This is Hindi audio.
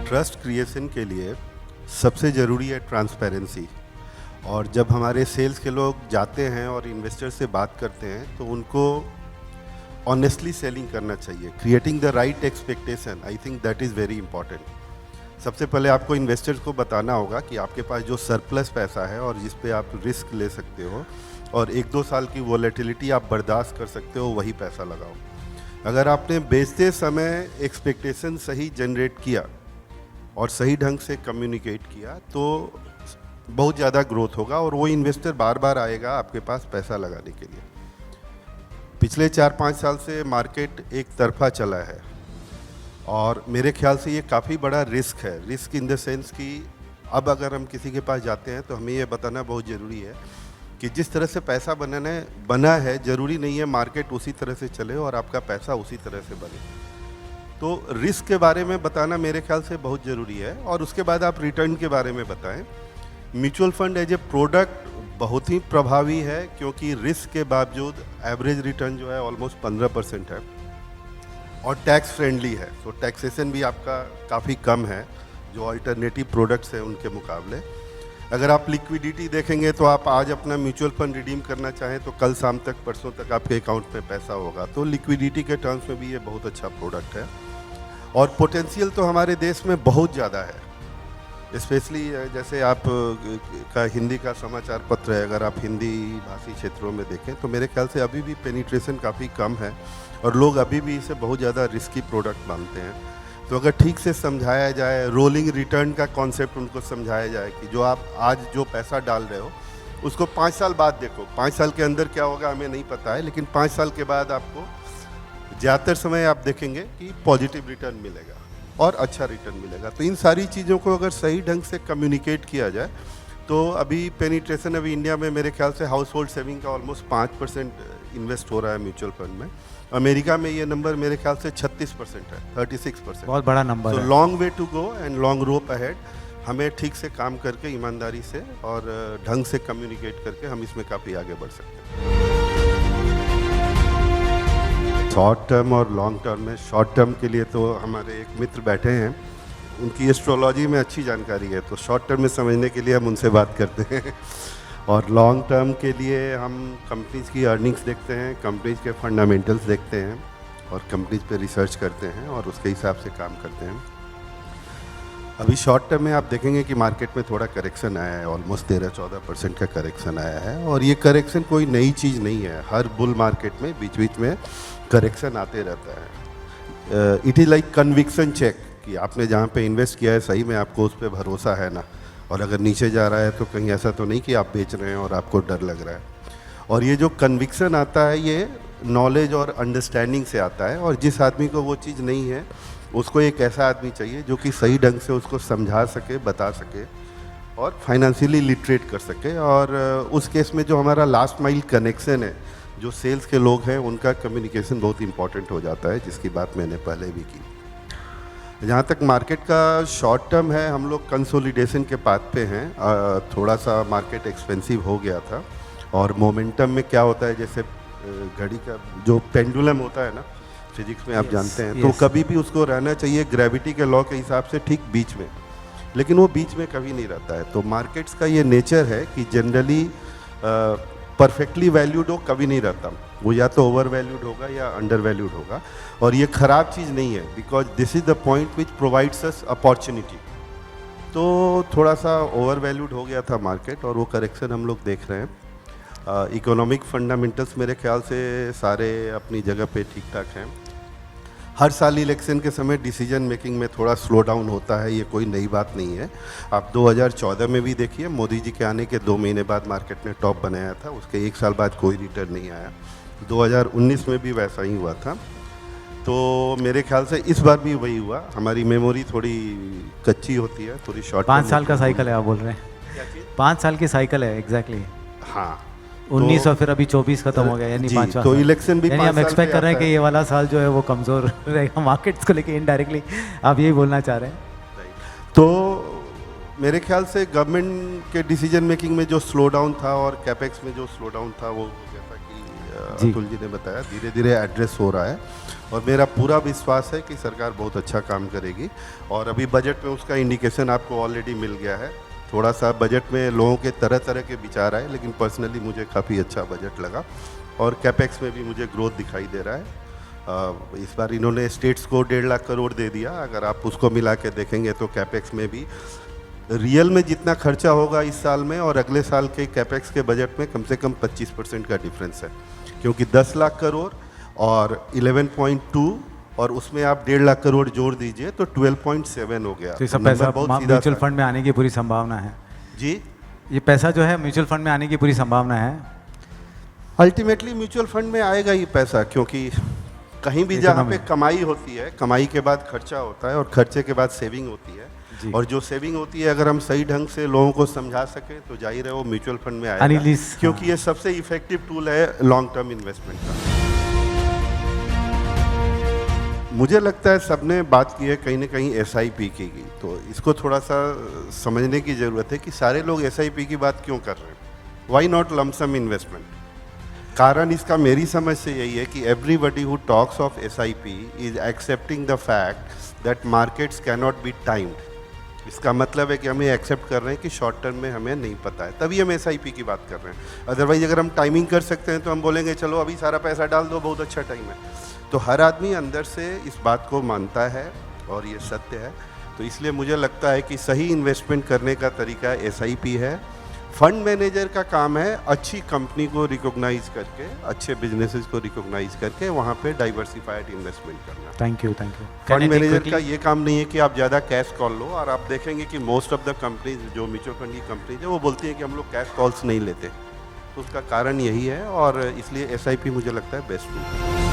ट्रस्ट क्रिएशन के लिए सबसे ज़रूरी है ट्रांसपेरेंसी। और जब हमारे सेल्स के लोग जाते हैं और इन्वेस्टर से बात करते हैं तो उनको ऑनेस्टली सेलिंग करना चाहिए, creating the right expectation. I think that is very important. सबसे पहले आपको इन्वेस्टर्स को बताना होगा कि आपके पास जो सरप्लस पैसा है और जिस पे आप रिस्क ले सकते हो और 1-2 साल की वॉलेटिलिटी आप बर्दाश्त कर सकते हो, वही पैसा लगाओ। अगर आपने बेचते समय एक्सपेक्टेशन सही जनरेट किया और सही ढंग से कम्युनिकेट किया तो बहुत ज़्यादा ग्रोथ होगा और वो इन्वेस्टर बार बार आएगा आपके पास पैसा लगाने के लिए। पिछले 4-5 साल से मार्केट एक तरफा चला है और मेरे ख्याल से ये काफ़ी बड़ा रिस्क है। रिस्क इन द सेंस कि अब अगर हम किसी के पास जाते हैं तो हमें ये बताना बहुत ज़रूरी है कि जिस तरह से पैसा बना है ज़रूरी नहीं है मार्केट उसी तरह से चले और आपका पैसा उसी तरह से बने। तो रिस्क के बारे में बताना मेरे ख्याल से बहुत ज़रूरी है और उसके बाद आप रिटर्न के बारे में बताएं। Mutual fund as a product बहुत ही प्रभावी है क्योंकि रिस्क के बावजूद एवरेज रिटर्न जो है ऑलमोस्ट 15% है और टैक्स फ्रेंडली है। तो टैक्सेशन भी आपका काफ़ी कम है जो अल्टरनेटिव प्रोडक्ट्स हैं उनके मुकाबले। अगर आप लिक्विडिटी देखेंगे तो आप आज अपना म्यूचुअल फंड रिडीम करना चाहें तो कल शाम तक परसों तक आपके अकाउंट में पैसा होगा। तो लिक्विडिटी के टर्म्स में भी ये बहुत अच्छा प्रोडक्ट है और पोटेंशियल तो हमारे देश में बहुत ज़्यादा है। स्पेशली जैसे आप का हिंदी का समाचार पत्र है, अगर आप हिंदी भाषी क्षेत्रों में देखें तो मेरे ख्याल से अभी भी पेनिट्रेशन काफ़ी कम है और लोग अभी भी इसे बहुत ज़्यादा रिस्की प्रोडक्ट मानते हैं। तो अगर ठीक से समझाया जाए, रोलिंग रिटर्न का कॉन्सेप्ट उनको समझाया जाए कि जो आप आज जो पैसा डाल रहे हो उसको 5 साल बाद देखो, 5 साल के अंदर क्या होगा हमें नहीं पता है, लेकिन 5 साल के बाद आपको ज़्यादातर समय आप देखेंगे कि पॉजिटिव रिटर्न मिलेगा और अच्छा रिटर्न मिलेगा। तो इन सारी चीज़ों को अगर सही ढंग से कम्युनिकेट किया जाए तो अभी पेनिट्रेशन अभी इंडिया में मेरे ख्याल से हाउस होल्ड सेविंग का ऑलमोस्ट 5% इन्वेस्ट हो रहा है म्यूचुअल फंड में। अमेरिका में ये नंबर मेरे ख्याल से 36% है, 36%। बहुत बड़ा नंबर है। So long way to go and long rope ahead. हमें ठीक से काम करके ईमानदारी से और ढंग से कम्युनिकेट करके हम इसमें काफ़ी आगे बढ़ सकते हैं। शॉर्ट टर्म और लॉन्ग टर्म में, शॉर्ट टर्म के लिए तो हमारे एक मित्र बैठे हैं, उनकी एस्ट्रोलॉजी में अच्छी जानकारी है, तो शॉर्ट टर्म में समझने के लिए हम उनसे बात करते हैं। और लॉन्ग टर्म के लिए हम कंपनीज़ की अर्निंग्स देखते हैं, कंपनीज़ के फंडामेंटल्स देखते हैं और कंपनीज़ पे रिसर्च करते हैं और उसके हिसाब से काम करते हैं। अभी शॉर्ट टर्म में आप देखेंगे कि मार्केट में थोड़ा करेक्शन आया है, ऑलमोस्ट 13-14% का करेक्शन आया है और ये करेक्शन कोई नई चीज़ नहीं है। हर बुल मार्केट में बीच बीच में करेक्शन आते रहता है। It is like conviction check कि आपने जहाँ पे इन्वेस्ट किया है सही में आपको उस पर भरोसा है ना, और अगर नीचे जा रहा है तो कहीं ऐसा तो नहीं कि आप बेच रहे हैं और आपको डर लग रहा है। और ये जो कन्विक्शन आता है ये नॉलेज और अंडरस्टैंडिंग से आता है और जिस आदमी को वो चीज़ नहीं है उसको एक ऐसा आदमी चाहिए जो कि सही ढंग से उसको समझा सके, बता सके और फाइनेंशियली लिटरेट कर सके। और उस केस में जो हमारा लास्ट माइल कनेक्शन है, जो सेल्स के लोग हैं, उनका कम्युनिकेशन बहुत इंपॉर्टेंट हो जाता है, जिसकी बात मैंने पहले भी की। जहाँ तक मार्केट का शॉर्ट टर्म है, हम लोग कंसोलिडेशन के पाथ पे हैं। थोड़ा सा मार्केट एक्सपेंसिव हो गया था और मोमेंटम में क्या होता है, जैसे घड़ी का जो पेंडुलम होता है ना फिजिक्स में, आप जानते हैं, तो कभी भी उसको रहना चाहिए ग्रेविटी के लॉ के हिसाब से ठीक बीच में, लेकिन वो बीच में कभी नहीं रहता है। तो मार्केट्स का ये नेचर है कि जनरली परफेक्टली वैल्यूड हो कभी नहीं रहता, वो या तो ओवर वैल्यूड होगा या अंडर वैल्यूड होगा और ये ख़राब चीज़ नहीं है, because this is the point which provides us opportunity. तो थोड़ा सा ओवर वैल्यूड हो गया था मार्केट और वो करेक्शन हम लोग देख रहे हैं। इकोनॉमिक फंडामेंटल्स मेरे ख्याल से सारे अपनी जगह पे ठीक ठाक हैं। हर साल इलेक्शन के समय डिसीजन मेकिंग में थोड़ा स्लो डाउन होता है, ये कोई नई बात नहीं है। आप 2014 में भी देखिए, मोदी जी के आने के 2 महीने बाद मार्केट ने टॉप बनाया था, उसके 1 साल बाद कोई रिटर्न नहीं आया। 2019 में भी वैसा ही हुआ था। तो मेरे ख्याल से इस बार भी वही हुआ। हमारी मेमोरी थोड़ी कच्ची होती है, थोड़ी शॉर्ट। 5 साल का साइकिल है आप बोल रहे हैं? 5 साल की साइकिल है एग्जैक्टली। हाँ, 19 और फिर अभी 24 खत्म हो गया, यानी 5 तो इलेक्शन भी हम एक्सपेक्ट कर रहे हैं कि ये वाला साल जो है वो कमज़ोर रहेगा मार्केट्स को लेके। इनडायरेक्टली आप यही बोलना चाह रहे हैं? तो मेरे ख्याल से गवर्नमेंट के डिसीजन मेकिंग में जो स्लो डाउन था और कैपेक्स में जो स्लो डाउन था, वो जैसा कि अतुल जी ने बताया धीरे धीरे एड्रेस हो रहा है और मेरा पूरा विश्वास है कि सरकार बहुत अच्छा काम करेगी। और अभी बजट में उसका इंडिकेशन आपको ऑलरेडी मिल गया है। थोड़ा सा बजट में लोगों के तरह तरह के विचार आए, लेकिन पर्सनली मुझे काफ़ी अच्छा बजट लगा। और कैपेक्स में भी मुझे ग्रोथ दिखाई दे रहा है। इस बार इन्होंने स्टेट्स को 1.5 लाख करोड़ दे दिया। अगर आप उसको मिला के देखेंगे तो कैपेक्स में भी रियल में जितना खर्चा होगा इस साल में और अगले साल के कैपेक्स के बजट में कम से कम 25% का डिफरेंस है, क्योंकि 10 लाख करोड़ और 11.2 और उसमें आप 1.5 लाख करोड़ जोड़ दीजिए तो 12.7 हो गया। तो ये सब नंबर पैसा बहुत सीधा म्यूचुअल था। फंड में आने की पूरी संभावना है। जी, ये पैसा जो है म्यूचुअल फंड में आने की पूरी संभावना है। अल्टीमेटली म्यूचुअल फंड में आएगा ही पैसा, क्योंकि कहीं भी जहाँ पे कमाई होती है, कमाई के बाद खर्चा होता है और खर्चे के बाद सेविंग होती जी। है। और जो सेविंग होती है अगर हम सही ढंग से लोगों को समझा सकें तो जाहिर है वो म्यूचुअल फंड में आएगा, अनिलिस, क्योंकि ये सबसे इफेक्टिव टूल है लॉन्ग टर्म इन्वेस्टमेंट का। मुझे लगता है सबने बात की है कहीं ना कहीं SIP की, तो इसको थोड़ा सा समझने की ज़रूरत है कि सारे लोग SIP की बात क्यों कर रहे हैं। Why not lumpsum investment? कारण इसका मेरी समझ से यही है कि everybody who talks of SIP is accepting the fact that markets cannot be timed. इसका मतलब है कि हमें एक्सेप्ट कर रहे हैं कि शॉर्ट टर्म में हमें नहीं पता है, तभी हम SIP की बात कर रहे हैं। अदरवाइज अगर हम टाइमिंग कर सकते हैं तो हम बोलेंगे चलो अभी सारा पैसा डाल दो, बहुत अच्छा टाइम है। तो हर आदमी अंदर से इस बात को मानता है और ये सत्य है। तो इसलिए मुझे लगता है कि सही इन्वेस्टमेंट करने का तरीका SIP है। फंड मैनेजर का काम है अच्छी कंपनी को रिकॉग्नाइज करके, अच्छे बिजनेसेस को रिकॉग्नाइज करके वहाँ पे डाइवर्सिफाइड इन्वेस्टमेंट करना। Thank you. फंड मैनेजर का ये काम नहीं है कि आप ज़्यादा कैश कॉल लो। और आप देखेंगे कि मोस्ट ऑफ द कंपनीज जो म्यूचुअल फंड की कंपनीज है वो बोलती हैं कि हम लोग कैश कॉल्स नहीं लेते। तो उसका कारण यही है और इसलिए SIP मुझे लगता है बेस्ट टूल है।